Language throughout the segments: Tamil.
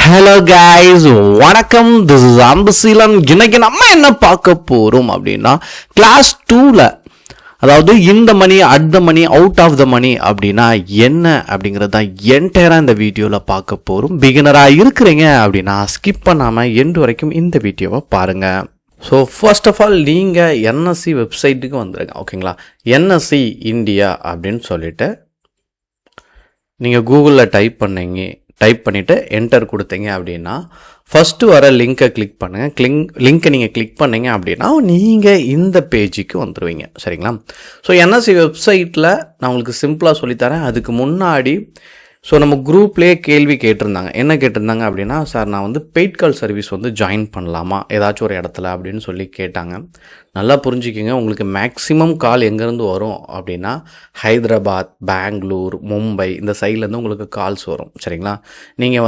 ஹலோ கைஸ், வணக்கம். This is Ambuseelan. இன்னைக்கு நம்ம என்ன பார்க்க போறோம் அப்படின்னா, கிளாஸ் 2ல அதாவது இந்த money at the money out of the money அப்படின்னா என்ன அப்படிங்கிறது தான் என்டையராக இந்த வீடியோவில் பார்க்க போகிறோம். பிகினராக இருக்கிறீங்க அப்படின்னா ஸ்கிப் பண்ணாமல் எண்டு வரைக்கும் இந்த வீடியோவை பாருங்கள். ஸோ ஃபர்ஸ்ட் ஆஃப் ஆல் நீங்கள் என்எஸ்சி வெப்சைட்டுக்கு வந்துடுங்க. ஓகேங்களா, என்எஸ்சி இந்தியா அப்படின்னு சொல்லிட்டு நீங்கள் கூகுளில் டைப் பண்ணிவிட்டு என்டர் கொடுத்தீங்க அப்படின்னா ஃபஸ்ட்டு வர லிங்க்கை கிளிக் பண்ணுங்கள். லிங்க்கை நீங்கள் கிளிக் பண்ணீங்க அப்படின்னா நீங்கள் இந்த பேஜுக்கு வந்துடுவீங்க. சரிங்களா? ஸோ என்எஸ்சி வெப்சைட்டில் நான் உங்களுக்கு சிம்பிளாக சொல்லித்தரேன். அதுக்கு முன்னாடி நம்ம குரூப்லேயே கேள்வி கேட்டிருந்தாங்க. என்ன கேட்டிருந்தாங்க அப்படின்னா, சார் நான் பெய்ட் கால் சர்வீஸ் ஜாயின் பண்ணலாமா ஏதாச்சும் ஒரு இடத்துல அப்படின்னு சொல்லி கேட்டாங்க. நல்லா புரிஞ்சுக்கிங்க, உங்களுக்கு மேக்ஸிமம் கால் எங்கேருந்து வரும் அப்படின்னா ஹைதராபாத், பெங்களூர், மும்பை இந்த சைட்லேருந்து உங்களுக்கு கால்ஸ் வரும். சரிங்களா? நீங்கள்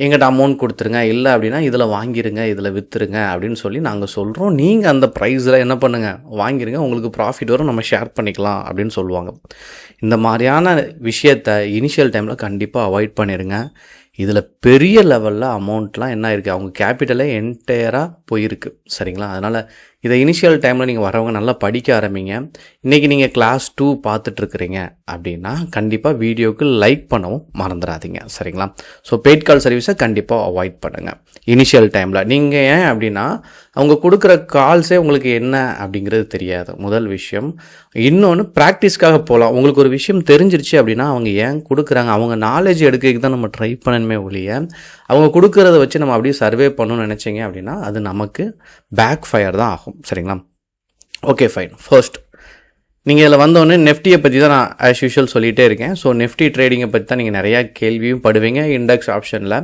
எங்கிட்ட அமௌண்ட் கொடுத்துருங்க, இல்லை அப்படின்னா இதில் வாங்கிடுங்க, இதில் விற்றுருங்க அப்படின்னு சொல்லி நாங்கள் சொல்கிறோம். நீங்கள் அந்த ப்ரைஸில் என்ன பண்ணுங்கள், வாங்கிடுங்க, உங்களுக்கு ப்ராஃபிட் வரும், நம்ம ஷேர் பண்ணிக்கலாம் அப்படின்னு சொல்லுவாங்க. இந்த மாதிரியான விஷயத்தை இனிஷியல் டைமில் கண்டிப்பாக அவாய்ட் பண்ணிடுங்க. இதில் பெரிய லெவலில் அமௌண்ட்லாம் என்ன இருக்குது, அவங்க கேபிட்டலே என்டையராக போயிருக்கு. சரிங்களா? அதனால் இதை இனிஷியல் டைமில் நீங்கள் வரவங்க நல்லா படிக்க ஆரம்பிங்க. இன்றைக்கி நீங்கள் கிளாஸ் 2 பார்த்துட்ருக்குறீங்க அப்படின்னா கண்டிப்பாக வீடியோவுக்கு லைக் பண்ணவும் மறந்துடாதீங்க. சரிங்களா? ஸோ பெய்ட் கால் சர்வீஸை கண்டிப்பாக அவாய்ட் பண்ணுங்கள் இனிஷியல் டைமில். நீங்கள் ஏன் அப்படின்னா அவங்க கொடுக்குற கால்ஸே உங்களுக்கு என்ன அப்படிங்கிறது தெரியாது, முதல் விஷயம். இன்னொன்று, ப்ராக்டிஸ்க்காக போகலாம். உங்களுக்கு ஒரு விஷயம் தெரிஞ்சிருச்சு அப்படின்னா அவங்க ஏன் கொடுக்குறாங்க, அவங்க நாலேஜ் எடுக்கிறதுக்கு தான் நம்ம ட்ரை பண்ணணுமே ஒழிய அவங்க கொடுக்குறத வச்சு நம்ம அப்படியே சர்வே பண்ணணும்னு நினச்சிங்க அப்படின்னா அது நமக்கு பேக் ஃபயர் தான் ஆகும். சரிங்களா? Okay, fine. ஃபர்ஸ்ட் நீங்கள் இதில் வந்தோடனே நெஃப்டியை பற்றி தான் நான் ஆஸ் யூஷுவல் சொல்லிகிட்டே இருக்கேன். ஸோ நெஃப்டி ட்ரேடிங்கை பற்றி தான் நீங்கள் நிறையா கேள்வியும் படுவீங்க இண்டெக்ஸ் ஆப்ஷனில்.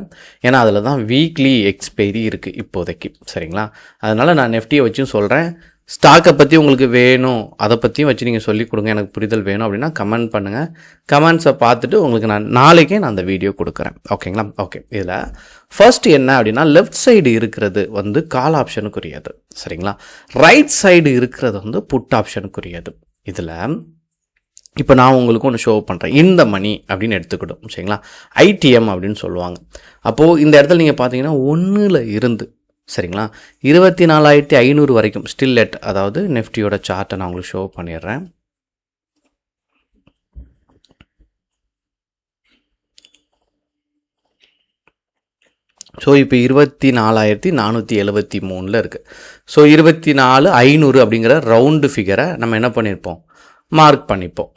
ஏன்னா அதில் தான் வீக்லி எக்ஸ்பைரி இருக்குது இப்போதைக்கு. சரிங்களா? அதனால் நான் நெஃப்டியை வச்சும் சொல்கிறேன். ஸ்டாக்கை பற்றி உங்களுக்கு வேணும், அதை பற்றியும் வச்சு நீங்கள் சொல்லிக் கொடுங்க, எனக்கு புரிதல் வேணும் அப்படின்னா கமெண்ட் பண்ணுங்கள். கமெண்ட்ஸை பார்த்துட்டு உங்களுக்கு நான் நாளைக்கே அந்த வீடியோ கொடுக்குறேன். ஓகேங்களா? ஓகே, இதில் ஃபர்ஸ்ட் என்ன அப்படின்னா, லெஃப்ட் சைடு இருக்கிறது கால் ஆப்ஷனுக்குரியது. சரிங்களா? ரைட் சைடு இருக்கிறது புட் ஆப்ஷனுக்குரியது. இதில் இப்போ நான் உங்களுக்கு ஒன்று ஷோ பண்ணுறேன். இந்த மணி அப்படின்னு எடுத்துக்கிட்டோம். சரிங்களா? ஐடிஎம் அப்படின்னு சொல்லுவாங்க. அப்போது இந்த இடத்துல நீங்கள் பார்த்தீங்கன்னா 1ல் இருந்து, சரிங்களா, 24,500 வரைக்கும் ஸ்டில் எட், அதாவது நெஃப்டியோட சார்ட்டை நான் உங்களுக்கு ஷோ பண்ணிடுறேன். ஸோ இப்போ 24,473 இருக்குது. ஸோ 24,500 அப்படிங்கிற ரவுண்டு ஃபிகரை நம்ம என்ன பண்ணியிருப்போம், மார்க் பண்ணிப்போம்.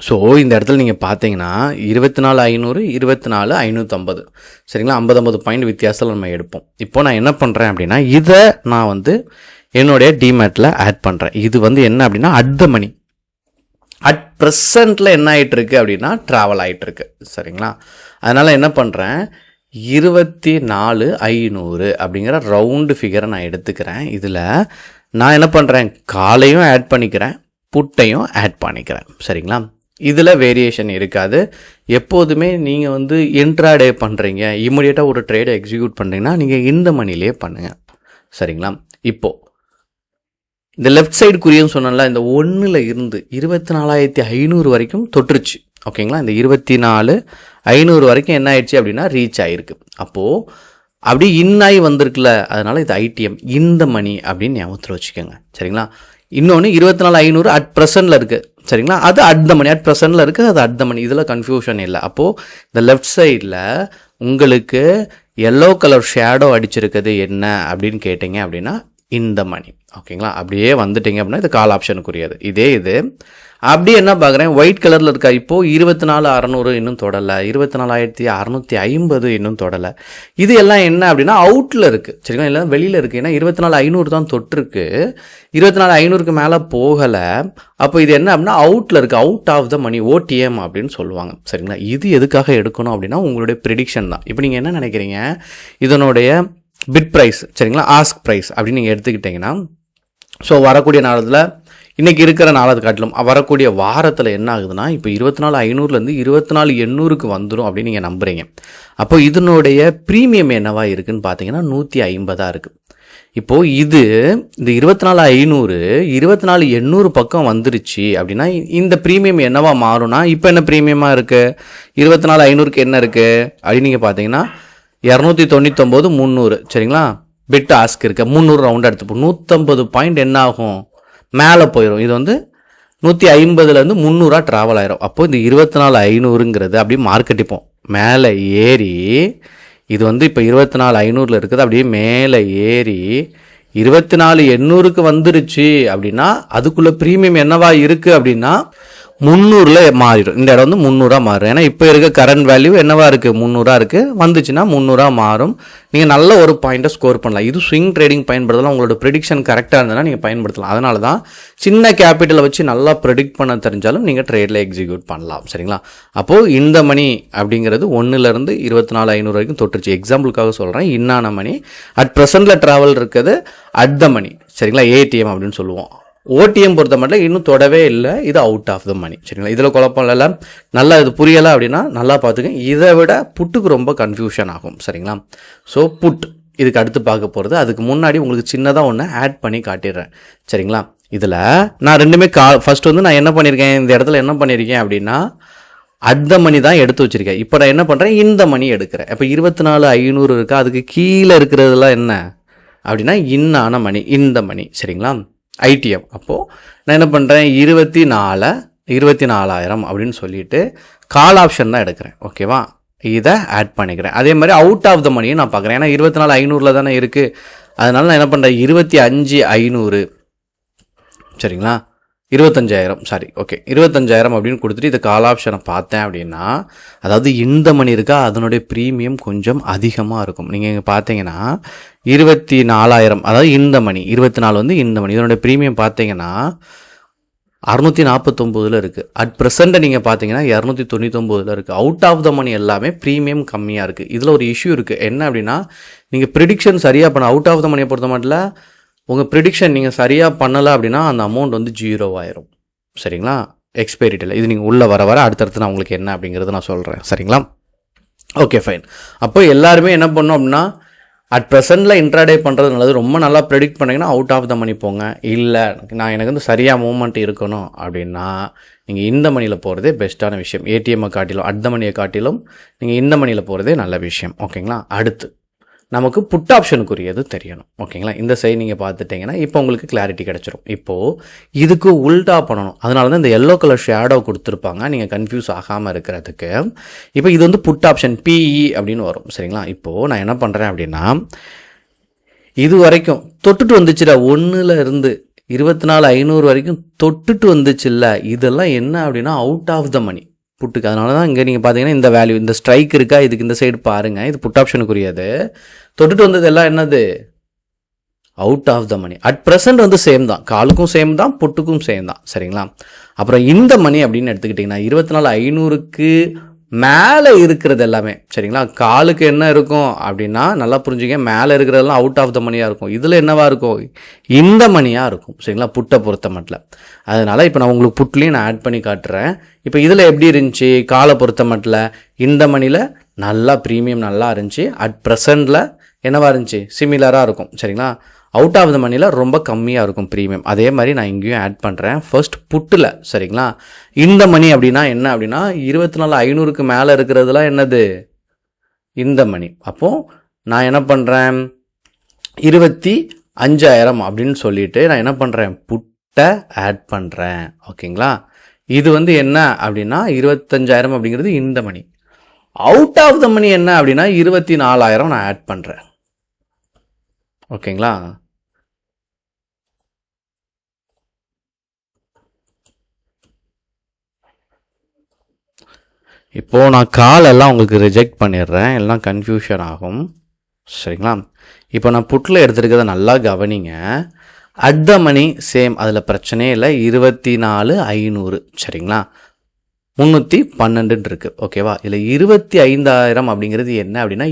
ஸோ இந்த இடத்துல நீங்கள் பார்த்தீங்கன்னா 24,500, 24,550. சரிங்களா? 50 பாயிண்ட் வித்தியாசத்தில் நம்ம எடுப்போம். இப்போ நான் என்ன பண்ணுறேன் அப்படின்னா, இதை நான் என்னுடைய டிமேட்டில் ஆட் பண்ணுறேன். இது என்ன அப்படின்னா அட் த மணி அட் ப்ரெசண்ட்டில் என்ன ஆகிட்டுருக்கு அப்படின்னா ட்ராவல் ஆகிட்டுருக்கு. சரிங்களா? அதனால் என்ன பண்ணுறேன், 24,500 அப்படிங்கிற ரவுண்டு ஃபிகரை நான் எடுத்துக்கிறேன். இதில் நான் என்ன பண்ணுறேன், காலையும் ஆட் பண்ணிக்கிறேன், புட்டையும் ஆட் பண்ணிக்கிறேன். சரிங்களா? இதில் வேரியேஷன் இருக்காது. எப்போதுமே நீங்கள் இன்ட்ராடே பண்ணுறீங்க, இம்மிடியேட்டாக ஒரு ட்ரேடை எக்ஸிக்யூட் பண்ணுறீங்கன்னா நீங்கள் இந்த மணிலே பண்ணுங்கள். சரிங்களா? இப்போது இந்த லெஃப்ட் சைடு குறியன்னு சொன்னால இந்த 1ல் இருந்து 24,500 வரைக்கும் தொற்றுச்சு. ஓகேங்களா? இந்த 24,500 வரைக்கும் என்ன ஆயிடுச்சு அப்படின்னா ரீச் ஆகிருக்கு. அப்போது அப்படி இன்னாய் வந்திருக்குல்ல, அதனால் இது ஐடிஎம் இந்த மணி அப்படின்னு ஞாபகத்தில் வச்சுக்கோங்க. சரிங்களா? இன்னொன்று 24,500 அட் ப்ரெசண்டில் இருக்குது. சரிங்களா? அது அட் த மணி, அட் ப்ரெசண்டில் இருக்குது, அது அட் த மணி, இதில் கன்ஃபியூஷன் இல்லை. அப்போது இந்த லெஃப்ட் சைடில் உங்களுக்கு எல்லோ கலர் ஷேடோ அடிச்சிருக்குது என்ன அப்படின்னு கேட்டிங்க அப்படின்னா இந்த மணி. ஓகேங்களா? அப்படியே வந்துட்டிங்க அப்படின்னா இது கால் ஆப்ஷனுக்குரியது. இது அப்படி என்ன பார்க்குறேன், ஒயிட் கலரில் இருக்கா. இப்போது 24,600 இன்னும் தொடலை, 24,650 இன்னும் தொடலை. இது எல்லாம் என்ன அப்படின்னா அவுட்டில் இருக்குது. சரிங்களா? இல்லை வெளியில் இருக்குது. ஏன்னா 24,500 தான் தொட்டிருக்கு, 24,500க்கு மேலே போகலை. அப்போ இது என்ன அப்படின்னா அவுட்டில் இருக்குது, out of the money, OTM அப்படின்னு சொல்லுவாங்க. சரிங்களா? இது எதுக்காக எடுக்கணும் அப்படின்னா உங்களுடைய ப்ரிடிக்ஷன் தான். இப்போ நீங்கள் என்ன நினைக்கிறீங்க, இதனுடைய பிட் ப்ரைஸ், சரிங்களா, ஆஸ்க் ப்ரைஸ் அப்படின்னு நீங்கள் எடுத்துக்கிட்டிங்கன்னா, ஸோ வரக்கூடிய நாளத்தில் இன்றைக்கி இருக்கிற நாளை காட்டிலும் வரக்கூடிய வாரத்தில் என்ன ஆகுதுன்னா இப்போ 24,500லேருந்து 24,800க்கு வந்துடும் அப்படின்னு நீங்கள் நம்புகிறீங்க. அப்போ இதனுடைய ப்ரீமியம் என்னவா இருக்குதுன்னு பார்த்தீங்கன்னா 150 இருக்குது. இப்போது இது இந்த 24,500 24,800 பக்கம் வந்துருச்சு அப்படின்னா இந்த ப்ரீமியம் என்னவா மாறும்னா இப்போ என்ன ப்ரீமியமாக இருக்குது 24,500க்கு என்ன இருக்குது அப்படின்னு நீங்கள் பார்த்தீங்கன்னா 299 300 சரிங்களா. பிட் ஆஸ்க் இருக்க 300 ரவுண்ட் எடுத்துப்போம் 150 பாயிண்ட் என்ன ஆகும் மேலே போயிடும். இது வந்து 150லேருந்து 300 ட்ராவல் ஆயிரும். அப்போது இந்த 24,500ங்கிறது அப்படியே மார்க்கெட்டிப்போம் மேலே ஏறி இது வந்து இப்போ 24,500 இருக்குது அப்படியே மேலே ஏறி 24,800க்கு வந்துருச்சு அப்படின்னா அதுக்குள்ளே ப்ரீமியம் என்னவா இருக்குது அப்படின்னா 300ல் மாறிடும். இந்த இடம் வந்து 300 மாறும். ஏன்னா இப்போ இருக்க கரண்ட் வேல்யூ என்னவா இருக்குது 300 இருக்குது. வந்துச்சுன்னா 300 மாறும். நீங்கள் நல்ல ஒரு பாயிண்ட்டை ஸ்கோர் பண்ணலாம். இது ஸ்விங் ட்ரேடிங் பயன்படுத்தலாம். உங்களோட ப்ரெடிக்ஷன் கரெக்டாக இருந்ததுன்னா நீங்கள் பயன்படுத்தலாம். அதனால தான் சின்ன கேபிட்டலை வச்சு நல்லா ப்ரெடிக்ட் பண்ண தெரிஞ்சாலும் நீங்கள் ட்ரேடில் எக்ஸிக்யூட் பண்ணலாம் சரிங்களா. அப்போது இந்த மணி அப்படிங்கிறது 1லேருந்து 24,500 வரைக்கும் தொட்டுருச்சு. எக்ஸாம்பிளுக்காக சொல்கிறேன். இன்னான மணி அட் ப்ரெசென்ட்டில் ட்ராவல் இருக்குது அட் த மணி சரிங்களா. ஏடிஎம் அப்படின்னு சொல்லுவோம். ஓடிஎம் பொறுத்த மட்டும் இன்னும் தொடவே இல்லை. இது அவுட் ஆஃப் த மணி சரிங்களா. இதில் குழப்பம் இல்லை. நல்லா இது புரியலை அப்படின்னா நல்லா பார்த்துக்கங்க. இதை விட புட்டுக்கு ரொம்ப கன்ஃபியூஷன் ஆகும் சரிங்களா. ஸோ புட் இதுக்கு அடுத்து பார்க்க போகிறது. அதுக்கு முன்னாடி உங்களுக்கு சின்னதாக ஒன்று ஆட் பண்ணி காட்டிடுறேன் சரிங்களா. இதில் நான் ரெண்டுமே ஃபர்ஸ்ட் வந்து நான் என்ன பண்ணியிருக்கேன் இந்த இடத்துல என்ன பண்ணியிருக்கேன் அப்படின்னா அட் த மணி தான் எடுத்து வச்சுருக்கேன். இப்போ நான் என்ன பண்ணுறேன் இந்த மணி எடுக்கிறேன். இப்போ 24,500 இருக்கா. அதுக்கு கீழே இருக்கிறதுலாம் என்ன அப்படின்னா இன்னான மணி இந்த மணி சரிங்களா. ஐடிஎம். அப்போது நான் என்ன பண்ணுறேன் 24,000 அப்படின்னு சொல்லிட்டு கால் ஆப்ஷன் தான் எடுக்கிறேன் ஓகேவா. இதை ஆட் பண்ணிக்கிறேன். அதே மாதிரி அவுட் ஆஃப் த மணியும் நான் பார்க்குறேன். ஏன்னா 24,500 தானே இருக்குது. அதனால நான் என்ன பண்ணுறேன் 25,500 சரிங்களா. 25,000 அப்படின்னு கொடுத்துட்டு இதை கால் ஆப்ஷனை பார்த்தேன் அப்படின்னா அதாவது இந்த மணி இருக்கா அதனுடைய ப்ரீமியம் கொஞ்சம் அதிகமாக இருக்கும். நீங்கள் இங்கே பார்த்தீங்கன்னா 24,000 அதாவது இந்த மணி 24 வந்து இந்த மணி இதனுடைய ப்ரீமியம் பார்த்தீங்கன்னா 649 இருக்குது. அட் ப்ரெசென்ட்டை நீங்கள் பார்த்தீங்கன்னா 299 இருக்குது. அவுட் ஆஃப் த மணி எல்லாமே ப்ரீமியம் கம்மியாக இருக்குது. இதில் ஒரு இஷ்யூ இருக்குது. என்ன அப்படின்னா நீங்கள் ப்ரிடிக்ஷன் சரியாக பண்ண அவுட் ஆஃப் த மணியை பொறுத்த மட்டும் உங்கள் ப்ரிடிக்ஷன் நீங்கள் சரியாக பண்ணலை அப்படின்னா அந்த அமௌண்ட் வந்து 0 ஆயிரும் சரிங்களா. எக்ஸ்பைரி டேட்டில் இது நீங்கள் உள்ளே வர அடுத்தடுத்து நான் உங்களுக்கு என்ன அப்படிங்கிறது நான் சொல்கிறேன் சரிங்களா. Okay fine. அப்போ எல்லாருமே என்ன பண்ணோம் அப்படின்னா அட் ப்ரெசென்ட்டில் இன்ட்ராடே பண்ணுறது நல்லது. ரொம்ப நல்லா ப்ரெடிக்ட் பண்ணிங்கன்னா அவுட் ஆஃப் த மணி போங்க. இல்லை நான் எனக்கு வந்து சரியாக மூவ்மெண்ட் இருக்கணும் அப்படின்னா நீங்கள் இந்த மணியில் போகிறதே பெஸ்ட்டான விஷயம். ஏடிஎம்மை காட்டிலும் அட் த மணியை காட்டிலும் நீங்கள் இந்த மணியில் போகிறதே நல்ல விஷயம் ஓகேங்களா. அடுத்து நமக்கு புட் ஆப்ஷனுக்குரியது தெரியணும் ஓகேங்களா. இந்த சைடு நீங்கள் பார்த்துட்டிங்கன்னா இப்போ உங்களுக்கு கிளாரிட்டி கிடச்சிரும். இப்போது இதுக்கு உல்டா பண்ணணும். அதனால தான் இந்த எல்லோ கலர் ஷேடோ கொடுத்துருப்பாங்க நீங்கள் கன்ஃபியூஸ் ஆகாமல் இருக்கிறதுக்கு. இப்போ இது வந்து புட் ஆப்ஷன் பிஇ அப்படின்னு வரும் சரிங்களா. இப்போது நான் என்ன பண்ணுறேன் அப்படின்னா இது வரைக்கும் தொட்டுட்டு வந்துச்சுடா 1லேருந்து 24,500 வரைக்கும் தொட்டுட்டு வந்துச்சு இல்லை. இதெல்லாம் என்ன அப்படின்னா அவுட் ஆஃப் த மணி புட்டுக்கு. அதனால தான் இங்கே நீங்கள் பார்த்தீங்கன்னா இந்த வேல்யூ இந்த ஸ்ட்ரைக் இருக்கா இதுக்கு இந்த சைடு பாருங்கள். இது புட் ஆப்ஷனுக்குரியது. தொட்டுட்டு வந்தது எல்லாம் என்னது out of the money. At present வந்து சேம் தான். காலுக்கும் சேம் தான் புட்டுக்கும் சேம் தான் சரிங்களா. அப்புறம் இந்த மணி அப்படின்னு எடுத்துக்கிட்டிங்கன்னா 24,500க்கு மேலே இருக்கிறது எல்லாமே சரிங்களா. காலுக்கு என்ன இருக்கும் அப்படின்னா நல்லா புரிஞ்சுங்க மேலே இருக்கிறதெல்லாம் அவுட் ஆஃப் த மணியாக இருக்கும். இதில் என்னவா இருக்கும் இந்த மணியாக இருக்கும் சரிங்களா புட்டை பொறுத்த மட்டும். அதனால் இப்போ நான் உங்களுக்கு புட்லேயும் நான் ஆட் பண்ணி காட்டுறேன். இப்போ இதில் எப்படி இருந்துச்சு காலை பொறுத்த மட்டும் இந்த மணியில் நல்லா ப்ரீமியம் நல்லா இருந்துச்சு. அட் ப்ரெசென்ட்டில் என்னவா இருந்துச்சு சிமிலராக இருக்கும் சரிங்களா. அவுட் ஆஃப் த மணியில் ரொம்ப கம்மியாக இருக்கும் ப்ரீமியம். அதே மாதிரி நான் இங்கேயும் ஆட் பண்ணுறேன். ஃபர்ஸ்ட் புட்டில் சரிங்களா. இந்த மணி அப்படின்னா என்ன அப்படின்னா 24,500க்கு மேலே இருக்கிறதுலாம் என்னது இந்த மணி. அப்போது நான் என்ன பண்ணுறேன் 25,000 அப்படின்னு சொல்லிட்டு நான் என்ன பண்ணுறேன் புட்டை ஆட் பண்ணுறேன் ஓகேங்களா. இது வந்து என்ன அப்படின்னா 25,000 அப்படிங்கிறது இந்த மணி. அவுட் ஆஃப் த மணி என்ன அப்படின்னா 24,000 நான் ஆட் பண்ணுறேன் ஓகேங்களா. இப்போது நான் காலெல்லாம் உங்களுக்கு ரிஜெக்ட் பண்ணிடுறேன். எல்லாம் கன்ஃபியூஷன் ஆகும் சரிங்களா. இப்போ நான் புட்டில் எடுத்துருக்கிறத நல்லா கவனிங்க. அட் த மணி சேம் அதில் பிரச்சனையே இல்லை 24,500 சரிங்களா. 312 இருக்குது ஓகேவா. இதில் 25,000 அப்படிங்கிறது என்ன அப்படின்னா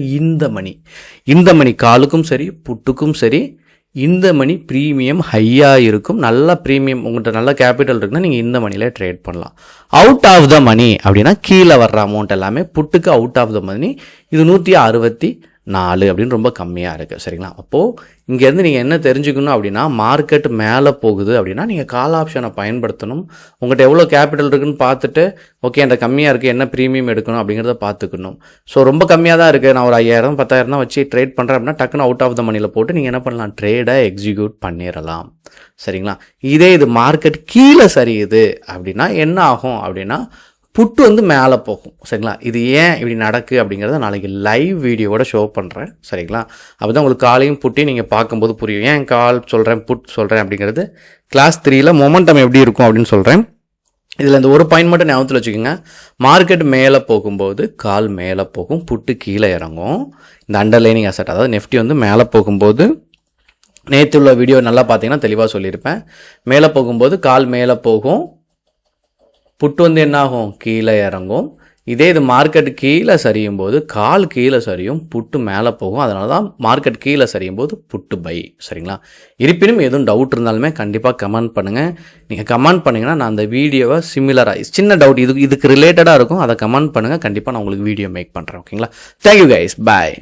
இந்த மணி காலுக்கும் சரி புட்டுக்கும் சரி இந்த மணி ப்ரீமியம் ஹையாக இருக்கும். நல்ல ப்ரீமியம் உங்கள்கிட்ட நல்ல கேபிட்டல் இருக்குன்னா நீங்கள் இந்த மணியில் ட்ரேட் பண்ணலாம். அவுட் ஆஃப் த மணி அப்படின்னா கீழே வர்ற அமௌண்ட் எல்லாமே புட்டுக்கு அவுட் ஆஃப் த மணி. இது 164 4 அப்படின்னு ரொம்ப கம்மியாக இருக்குது. சரிங்களா? அப்போது இங்கேருந்து நீங்கள் என்ன தெரிஞ்சுக்கணும் அப்படின்னா, மார்க்கெட் மேலே போகுது அப்படின்னா நீங்கள் கால் ஆப்ஷனை பயன்படுத்தணும். உங்கள்கிட்ட எவ்வளோ கேபிட்டல் இருக்குன்னு பார்த்துட்டு ஓகே அந்த கம்மியாக இருக்குது, என்ன ப்ரீமியம் எடுக்கணும் அப்படிங்கிறத பார்த்துக்கணும். ஸோ ரொம்ப கம்மியாக தான் இருக்குது, நான் ஒரு 5000 10,000 தான் வச்சு ட்ரேட் பண்ணுறேன் அப்படின்னா டக்குன்னு அவுட் ஆஃப் த மணியில் போட்டு நீங்கள் என்ன பண்ணலாம், ட்ரேடை எக்ஸிக்யூட் பண்ணிடலாம். சரிங்களா? இதே இது மார்க்கெட் கீழே சரியுது அப்படின்னா என்ன ஆகும் அப்படின்னா, புட்டு வந்து மேலே போகும். சரிங்களா? இது ஏன் இப்படி நடக்கு அப்படிங்கிறத நாளைக்கு லைவ் வீடியோவோட ஷோ பண்ணுறேன். சரிங்களா? அப்போ தான் உங்களுக்கு காலையும் புட்டையும் நீங்கள் பார்க்கும்போது புரியும். ஏன் கால் சொல்கிறேன் புட் சொல்கிறேன் அப்படிங்கிறது கிளாஸ் 3ல் மொமெண்டம் எப்படி இருக்கும் அப்படின்னு சொல்கிறேன். இதில் இந்த ஒரு பாயிண்ட் மட்டும் ஞாபகத்தில் வச்சுக்கோங்க. மார்க்கெட் மேலே போகும்போது கால் மேலே போகும், புட்டு கீழே இறங்கும். இந்த அண்டர்லைனிங் அசெட் அதாவது நெஃப்டி வந்து மேலே போகும்போது நேற்று உள்ள வீடியோ நல்லா பார்த்தீங்கன்னா தெளிவாக சொல்லியிருப்பேன். மேலே போகும்போது கால் மேலே போகும், புட்டு வந்து என்ன ஆகும், கீழே இறங்கும். இதே இது மார்க்கெட் கீழே சரியும் போது கால் கீழே சரியும், புட்டு மேலே போகும். அதனால தான் மார்க்கெட் கீழே சரியும் போது புட்டு பை. சரிங்களா? இருப்பினும் எதுவும் டவுட் இருந்தாலுமே கண்டிப்பாக கமெண்ட் பண்ணுங்கள். நீங்கள் கமெண்ட் பண்ணிங்கன்னா நான் அந்த வீடியோவை சிமிலராக சின்ன டவுட் இதுக்கு ரிலேட்டடாக இருக்கும், அதை கமெண்ட் பண்ணுங்கள். கண்டிப்பாக நான் உங்களுக்கு வீடியோ மேக் பண்ணுறேன். ஓகேங்களா? தேங்க்யூ கைஸ், பாய்.